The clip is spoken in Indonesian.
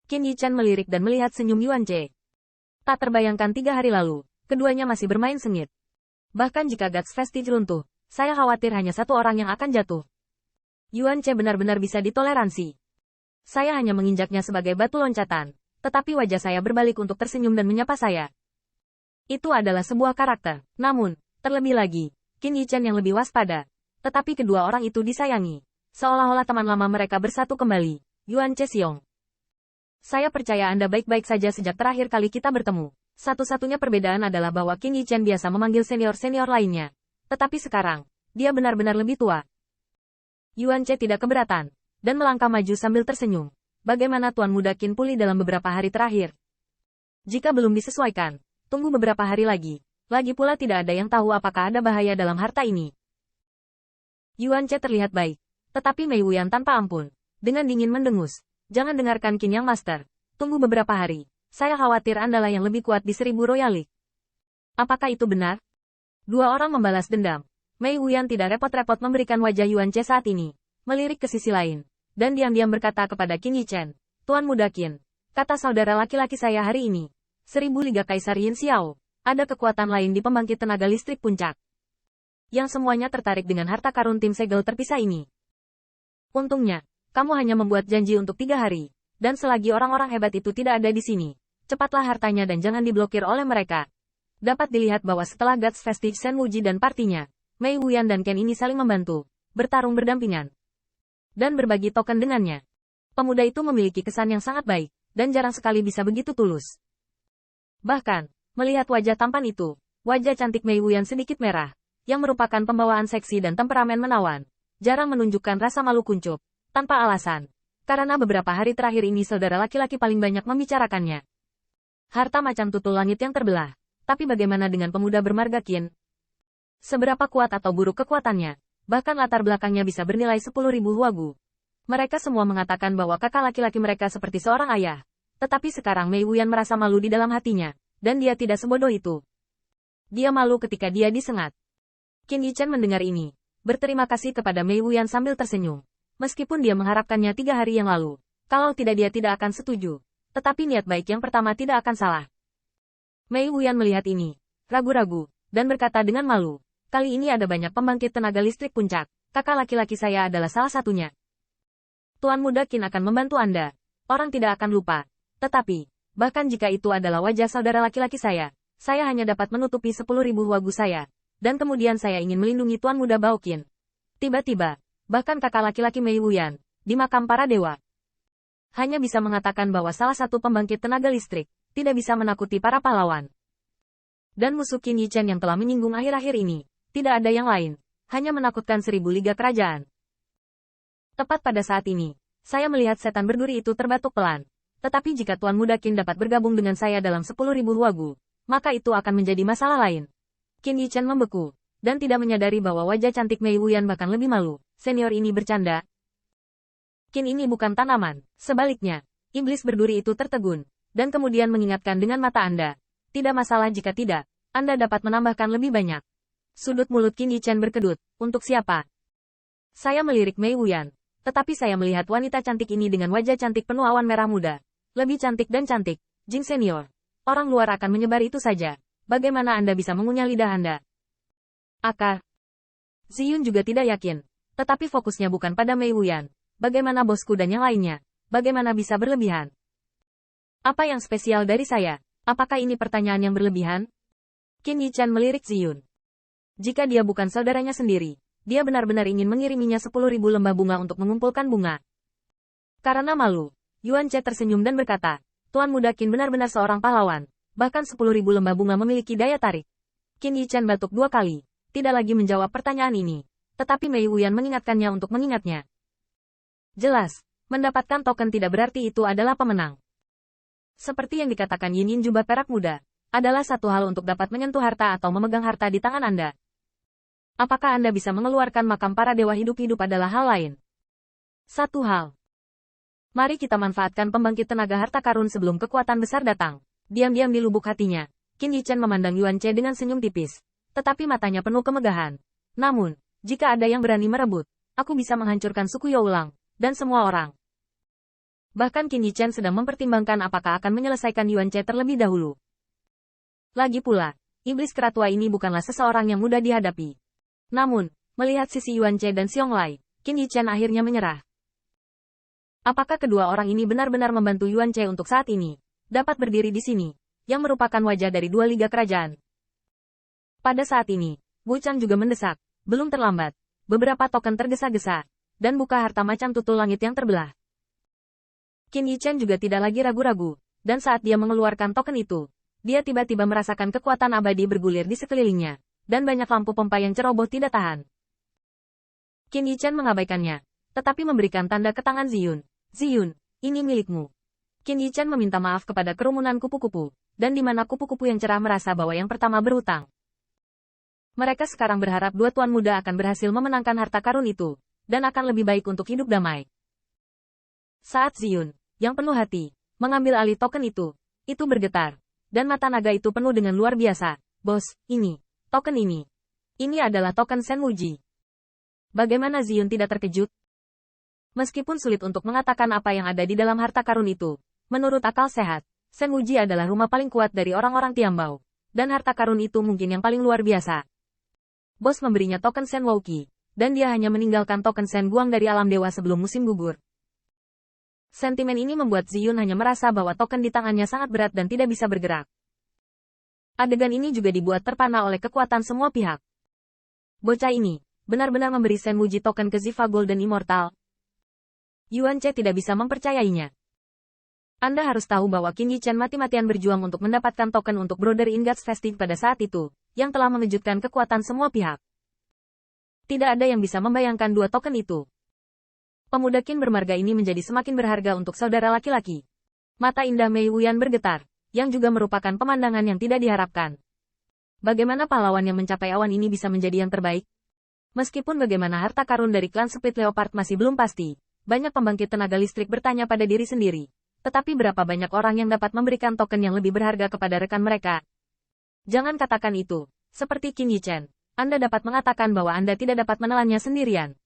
Qin Yichan melirik dan melihat senyum Yuan Ce. Tak terbayangkan 3 hari lalu, keduanya masih bermain sengit. Bahkan jika Guts Vestige runtuh, saya khawatir hanya satu orang yang akan jatuh. Yuan Ce benar-benar bisa ditoleransi. Saya hanya menginjaknya sebagai batu loncatan, tetapi wajah saya berbalik untuk tersenyum dan menyapa saya. Itu adalah sebuah karakter. Namun, terlebih lagi, Qin Yichan yang lebih waspada. Tetapi kedua orang itu disayangi. Seolah-olah teman lama mereka bersatu kembali. Yuan Ce Xiong. Saya percaya Anda baik-baik saja sejak terakhir kali kita bertemu. Satu-satunya perbedaan adalah bahwa Qin Yichan biasa memanggil senior-senior lainnya. Tetapi sekarang, dia benar-benar lebih tua. Yuan Ce tidak keberatan, dan melangkah maju sambil tersenyum. Bagaimana Tuan Muda Qin pulih dalam beberapa hari terakhir? Jika belum disesuaikan, tunggu beberapa hari lagi. Lagi pula tidak ada yang tahu apakah ada bahaya dalam harta ini. Yuan Ce terlihat baik, tetapi Mei Wuyan tanpa ampun. Dengan dingin mendengus. Jangan dengarkan Qin Yang Master. Tunggu beberapa hari. Saya khawatir Anda lah yang lebih kuat di 1000 Royal League. Apakah itu benar? Dua orang membalas dendam. Mei Wuyan tidak repot-repot memberikan wajah Yuan Ce saat ini. Melirik ke sisi lain. Dan diam-diam berkata kepada Qin Yichan. Tuan Muda Qin. Kata saudara laki-laki saya hari ini. 1000 Liga Kaisar Yin Xiao. Ada kekuatan lain di pembangkit tenaga listrik puncak. Yang semuanya tertarik dengan harta karun tim segel terpisah ini. Untungnya, kamu hanya membuat janji untuk 3 hari. Dan selagi orang-orang hebat itu tidak ada di sini, cepatlah hartanya dan jangan diblokir oleh mereka. Dapat dilihat bahwa setelah Guts Vestige Shen Wuji dan partinya, Mei Wuyan dan Ken ini saling membantu, bertarung berdampingan, dan berbagi token dengannya. Pemuda itu memiliki kesan yang sangat baik, dan jarang sekali bisa begitu tulus. Bahkan, melihat wajah tampan itu, wajah cantik Mei Wuyan sedikit merah, yang merupakan pembawaan seksi dan temperamen menawan, jarang menunjukkan rasa malu kuncup. Tanpa alasan. Karena beberapa hari terakhir ini saudara laki-laki paling banyak membicarakannya. Harta macam tutul langit yang terbelah. Tapi bagaimana dengan pemuda bermarga Qin? Seberapa kuat atau buruk kekuatannya? Bahkan latar belakangnya bisa bernilai 10.000 huagu. Mereka semua mengatakan bahwa kakak laki-laki mereka seperti seorang ayah. Tetapi sekarang Mei Wuyan merasa malu di dalam hatinya. Dan dia tidak sebodoh itu. Dia malu ketika dia disengat. Qin Yichan mendengar ini. Berterima kasih kepada Mei Wuyan sambil tersenyum. Meskipun dia mengharapkannya 3 hari yang lalu. Kalau tidak dia tidak akan setuju. Tetapi niat baik yang pertama tidak akan salah. Mei Wuyan melihat ini. Ragu-ragu. Dan berkata dengan malu. Kali ini ada banyak pembangkit tenaga listrik puncak. Kakak laki-laki saya adalah salah satunya. Tuan Muda Qin akan membantu Anda. Orang tidak akan lupa. Tetapi, bahkan jika itu adalah wajah saudara laki-laki saya hanya dapat menutupi 10.000 huagu saya. Dan kemudian saya ingin melindungi Tuan Muda Bao Qin. Tiba-tiba, bahkan kakak laki-laki Mei Wuyan, di makam para dewa, hanya bisa mengatakan bahwa salah satu pembangkit tenaga listrik, tidak bisa menakuti para pahlawan. Dan musuh Qin Yichan yang telah menyinggung akhir-akhir ini, tidak ada yang lain, hanya menakutkan 1000 liga kerajaan. Tepat pada saat ini, saya melihat setan berduri itu terbatuk pelan. Tetapi jika Tuan Muda Qin dapat bergabung dengan saya dalam 10.000 huagu, maka itu akan menjadi masalah lain. Qin Yichan membeku, dan tidak menyadari bahwa wajah cantik Mei Wuyan bahkan lebih malu. Senior ini bercanda. Qin ini bukan tanaman. Sebaliknya, iblis berduri itu tertegun, dan kemudian mengingatkan dengan mata Anda. Tidak masalah jika tidak, Anda dapat menambahkan lebih banyak. Sudut mulut Qin Yichan berkedut. Untuk siapa? Saya melirik Mei Wuyan. Tetapi saya melihat wanita cantik ini dengan wajah cantik penuh awan merah muda. Lebih cantik dan cantik. Jing Senior. Orang luar akan menyebar itu saja. Bagaimana Anda bisa mengunyah lidah Anda? Akar. Ziyun juga tidak yakin. Tetapi fokusnya bukan pada Mei Wuyan. Bagaimana bosku dan yang lainnya? Bagaimana bisa berlebihan? Apa yang spesial dari saya? Apakah ini pertanyaan yang berlebihan? Qin Yichan melirik Ziyun. Jika dia bukan saudaranya sendiri, dia benar-benar ingin mengiriminya 10.000 lembah bunga untuk mengumpulkan bunga. Karena malu, Yuan Ce tersenyum dan berkata, Tuan Muda Qin benar-benar seorang pahlawan. Bahkan 10.000 lembah bunga memiliki daya tarik. Qin Yichan batuk 2 kali, tidak lagi menjawab pertanyaan ini. Tetapi Mei Wuyan mengingatkannya untuk mengingatnya. Jelas, mendapatkan token tidak berarti itu adalah pemenang. Seperti yang dikatakan Yin Yin jubah perak muda, adalah satu hal untuk dapat menyentuh harta atau memegang harta di tangan Anda. Apakah Anda bisa mengeluarkan makam para dewa hidup-hidup adalah hal lain. Satu hal. Mari kita manfaatkan pembangkit tenaga harta karun sebelum kekuatan besar datang. Diam-diam di lubuk hatinya, Qin Yichan memandang Yuan Ce dengan senyum tipis. Tetapi matanya penuh kemegahan. Namun, jika ada yang berani merebut, aku bisa menghancurkan suku Youlang, dan semua orang. Bahkan Qin Yichen sedang mempertimbangkan apakah akan menyelesaikan Yuan Che terlebih dahulu. Lagi pula, iblis keratua ini bukanlah seseorang yang mudah dihadapi. Namun, melihat sisi Yuan Che dan Xiong Lai, Qin Yichen akhirnya menyerah. Apakah kedua orang ini benar-benar membantu Yuan Che untuk saat ini dapat berdiri di sini, yang merupakan wajah dari dua liga kerajaan? Pada saat ini, Wu Chang juga mendesak, belum terlambat. Beberapa token tergesa-gesa, dan buka harta macam tutul langit yang terbelah. Qin Yichen juga tidak lagi ragu-ragu, dan saat dia mengeluarkan token itu, dia tiba-tiba merasakan kekuatan abadi bergulir di sekelilingnya, dan banyak lampu pompa yang ceroboh tidak tahan. Qin Yichen mengabaikannya, tetapi memberikan tanda ke tangan Ziyun. Ziyun, ini milikmu. Qin Yichen meminta maaf kepada kerumunan kupu-kupu, dan di mana kupu-kupu yang cerah merasa bahwa yang pertama berhutang. Mereka sekarang berharap dua tuan muda akan berhasil memenangkan harta karun itu, dan akan lebih baik untuk hidup damai. Saat Ziyun, yang penuh hati, mengambil alih token itu bergetar, dan mata naga itu penuh dengan luar biasa. Bos, ini, token ini. Ini adalah token Shen Wuji. Bagaimana Ziyun tidak terkejut? Meskipun sulit untuk mengatakan apa yang ada di dalam harta karun itu, menurut akal sehat, Shen Wuji adalah rumah paling kuat dari orang-orang Tiambao, dan harta karun itu mungkin yang paling luar biasa. Bos memberinya token Shen Wuqi, dan dia hanya meninggalkan token Shen Guang dari alam dewa sebelum musim gugur. Sentimen ini membuat Ziyun hanya merasa bahwa token di tangannya sangat berat dan tidak bisa bergerak. Adegan ini juga dibuat terpana oleh kekuatan semua pihak. Bocah ini, benar-benar memberi Shen Wuji token ke Ziva Golden Immortal. Yuan Che tidak bisa mempercayainya. Anda harus tahu bahwa Qin Yichen mati-matian berjuang untuk mendapatkan token untuk Brother in God's Festive pada saat itu, yang telah mengejutkan kekuatan semua pihak. Tidak ada yang bisa membayangkan dua token itu. Pemuda Qin bermarga ini menjadi semakin berharga untuk saudara laki-laki. Mata indah Mei Wuyan bergetar, yang juga merupakan pemandangan yang tidak diharapkan. Bagaimana pahlawan yang mencapai awan ini bisa menjadi yang terbaik? Meskipun bagaimana harta karun dari klan Split Leopard masih belum pasti, banyak pembangkit tenaga listrik bertanya pada diri sendiri. Tetapi berapa banyak orang yang dapat memberikan token yang lebih berharga kepada rekan mereka? Jangan katakan itu. Seperti Qin Yichen, Anda dapat mengatakan bahwa Anda tidak dapat menelannya sendirian.